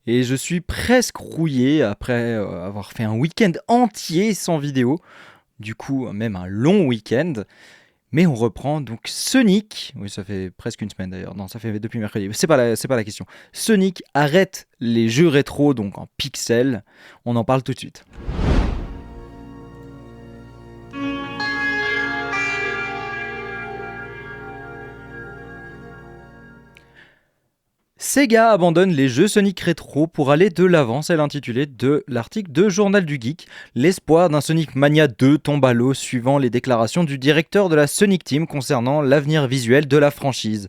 et je suis presque rouillé après avoir fait un week-end entier sans vidéo. Du coup, même un long week-end. Mais on reprend donc Sonic. Oui, ça fait presque une semaine d'ailleurs. Non, ça fait depuis mercredi. C'est pas la question. Sonic arrête les jeux rétro, donc en pixels. On en parle tout de suite. Sega abandonne les jeux Sonic rétro pour aller de l'avant, c'est l'intitulé de l'article de Journal du Geek. L'espoir d'un Sonic Mania 2 tombe à l'eau suivant les déclarations du directeur de la Sonic Team concernant l'avenir visuel de la franchise.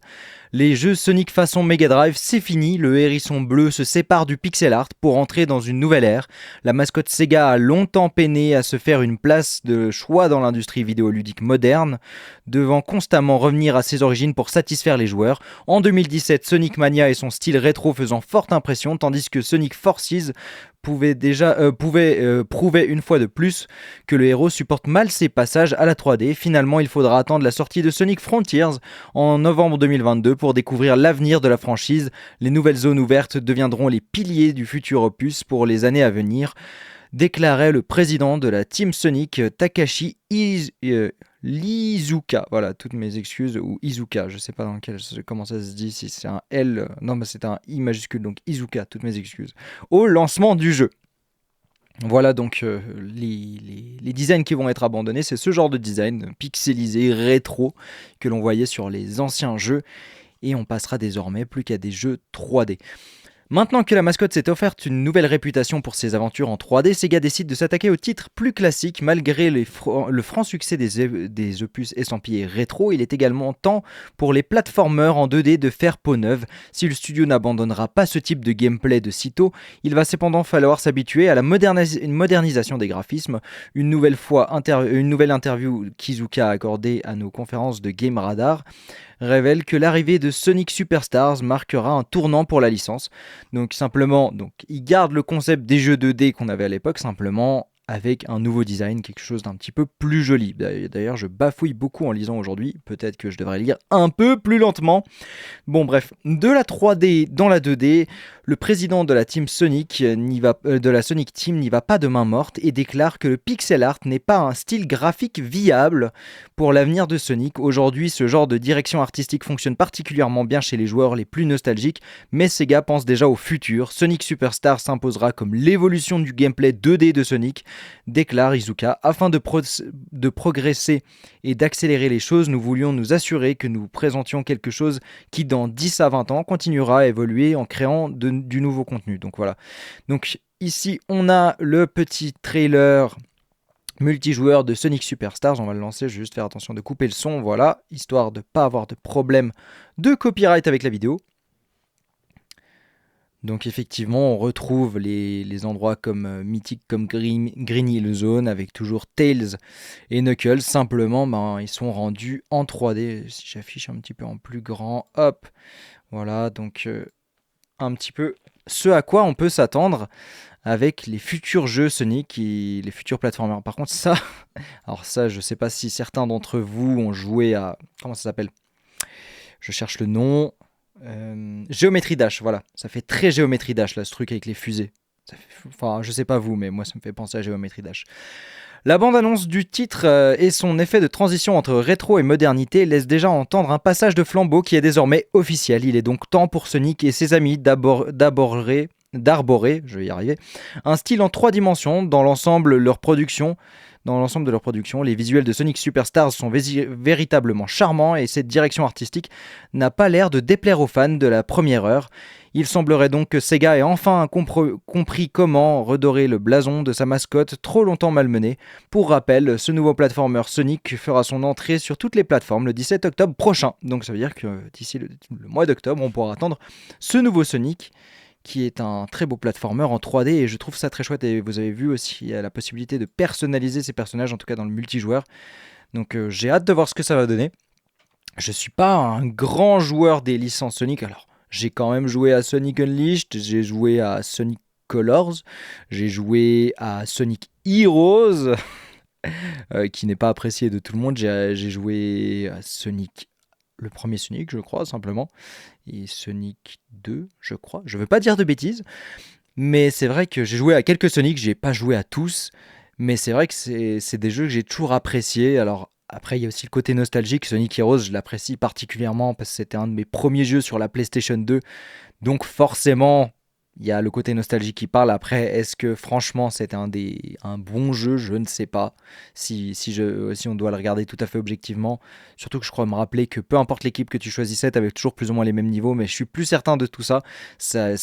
Les jeux Sonic façon Mega Drive, c'est fini, le hérisson bleu se sépare du pixel art pour entrer dans une nouvelle ère. La mascotte Sega a longtemps peiné à se faire une place de choix dans l'industrie vidéoludique moderne, devant constamment revenir à ses origines pour satisfaire les joueurs. En 2017, Sonic Mania et son style rétro faisant forte impression, tandis que Sonic Forces pouvait prouver une fois de plus que le héros supporte mal ses passages à la 3D. Finalement, il faudra attendre la sortie de Sonic Frontiers en novembre 2022 pour découvrir l'avenir de la franchise. Les nouvelles zones ouvertes deviendront les piliers du futur opus pour les années à venir, déclarait le président de la Team Sonic, Lizuka. Voilà, toutes mes excuses, ou Izuka, je sais pas comment ça se dit, si c'est un L, non, mais c'est un I majuscule, donc Izuka, toutes mes excuses. Au lancement du jeu. Voilà donc les designs qui vont être abandonnés, c'est ce genre de design pixelisé, rétro, que l'on voyait sur les anciens jeux, et on passera désormais plus qu'à des jeux 3D. Maintenant que la mascotte s'est offerte une nouvelle réputation pour ses aventures en 3D, Sega décide de s'attaquer aux titres plus classiques. Malgré le franc succès des opus estampillés rétro, il est également temps pour les platformers en 2D de faire peau neuve. Si le studio n'abandonnera pas ce type de gameplay de sitôt, il va cependant falloir s'habituer à la modernisation des graphismes. Une nouvelle interview qu'Izuka a accordée à nos conférences de Game Radar révèle que l'arrivée de Sonic Superstars marquera un tournant pour la licence. Donc simplement, ils gardent le concept des jeux 2D qu'on avait à l'époque, simplement avec un nouveau design, quelque chose d'un petit peu plus joli. D'ailleurs, je bafouille beaucoup en lisant aujourd'hui, peut-être que je devrais lire un peu plus lentement. Bon bref, de la 3D dans la 2D, le président de la Team Sonic de la Sonic Team n'y va pas de main morte et déclare que le pixel art n'est pas un style graphique viable pour l'avenir de Sonic. Aujourd'hui, ce genre de direction artistique fonctionne particulièrement bien chez les joueurs les plus nostalgiques, mais Sega pense déjà au futur. Sonic Superstar s'imposera comme l'évolution du gameplay 2D de Sonic, déclare Izuka. Afin de progresser et d'accélérer les choses, nous voulions nous assurer que nous présentions quelque chose qui dans 10 à 20 ans continuera à évoluer en créant du nouveau contenu. Donc voilà. Donc ici on a le petit trailer multijoueur de Sonic Superstars. On va le lancer, je vais juste faire attention de couper le son, voilà, histoire de ne pas avoir de problème de copyright avec la vidéo. Donc effectivement, on retrouve les endroits comme mythiques comme Green Hill Zone avec toujours Tails et Knuckles. Simplement, ils sont rendus en 3D. Si j'affiche un petit peu en plus grand, hop, voilà. Donc un petit peu ce à quoi on peut s'attendre avec les futurs jeux Sonic et les futurs platformers. Par contre, alors ça, je sais pas si certains d'entre vous ont joué à, comment ça s'appelle ? Je cherche le nom. Géométrie Dash, voilà. Ça fait très Géométrie Dash, là, ce truc avec les fusées. Enfin, je sais pas vous, mais moi, ça me fait penser à Géométrie Dash. La bande-annonce du titre et son effet de transition entre rétro et modernité laisse déjà entendre un passage de flambeau qui est désormais officiel. Il est donc temps pour Sonic et ses amis d'arborer, je vais y arriver, un style en 3 dimensions dans l'ensemble de leur production. Les visuels de Sonic Superstars sont véritablement charmants et cette direction artistique n'a pas l'air de déplaire aux fans de la première heure. Il semblerait donc que Sega ait enfin compris comment redorer le blason de sa mascotte trop longtemps malmenée. Pour rappel, ce nouveau platformer Sonic fera son entrée sur toutes les plateformes le 17 octobre prochain. Donc ça veut dire que d'ici le mois d'octobre, on pourra attendre ce nouveau Sonic, qui est un très beau platformer en 3D et je trouve ça très chouette. Et vous avez vu aussi, il y a la possibilité de personnaliser ces personnages, en tout cas dans le multijoueur. Donc j'ai hâte de voir ce que ça va donner. Je suis pas un grand joueur des licences Sonic, alors j'ai quand même joué à Sonic Unleashed, j'ai joué à Sonic Colors, j'ai joué à Sonic Heroes, qui n'est pas apprécié de tout le monde. J'ai joué à Sonic, le premier Sonic, je crois, simplement. et Sonic 2, je crois. Je veux pas dire de bêtises, mais c'est vrai que j'ai joué à quelques Sonic, j'ai pas joué à tous, mais c'est vrai que c'est des jeux que j'ai toujours appréciés. Alors après, il y a aussi le côté nostalgique. Sonic Heroes, je l'apprécie particulièrement parce que c'était un de mes premiers jeux sur la PlayStation 2. Donc forcément, il y a le côté nostalgique qui parle. Après, est-ce que franchement c'est un bon jeu? Je ne sais pas si on doit le regarder tout à fait objectivement. Surtout que je crois me rappeler que peu importe l'équipe que tu choisissais, tu avais toujours plus ou moins les mêmes niveaux. Mais je suis plus certain de tout ça. Ça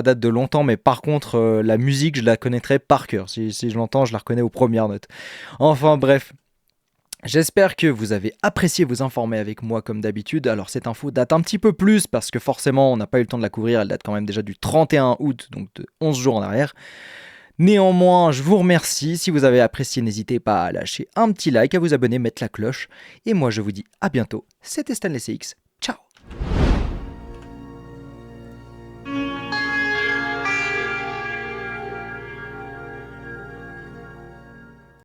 date de longtemps. Mais par contre, la musique, je la connaîtrais par cœur. Si je l'entends, je la reconnais aux premières notes. Enfin bref. J'espère que vous avez apprécié vous informer avec moi comme d'habitude. Alors cette info date un petit peu plus parce que forcément on n'a pas eu le temps de la couvrir, elle date quand même déjà du 31 août, donc de 11 jours en arrière. Néanmoins, je vous remercie. Si vous avez apprécié, n'hésitez pas à lâcher un petit like, à vous abonner, mettre la cloche. Et moi je vous dis à bientôt. C'était Stanley CX.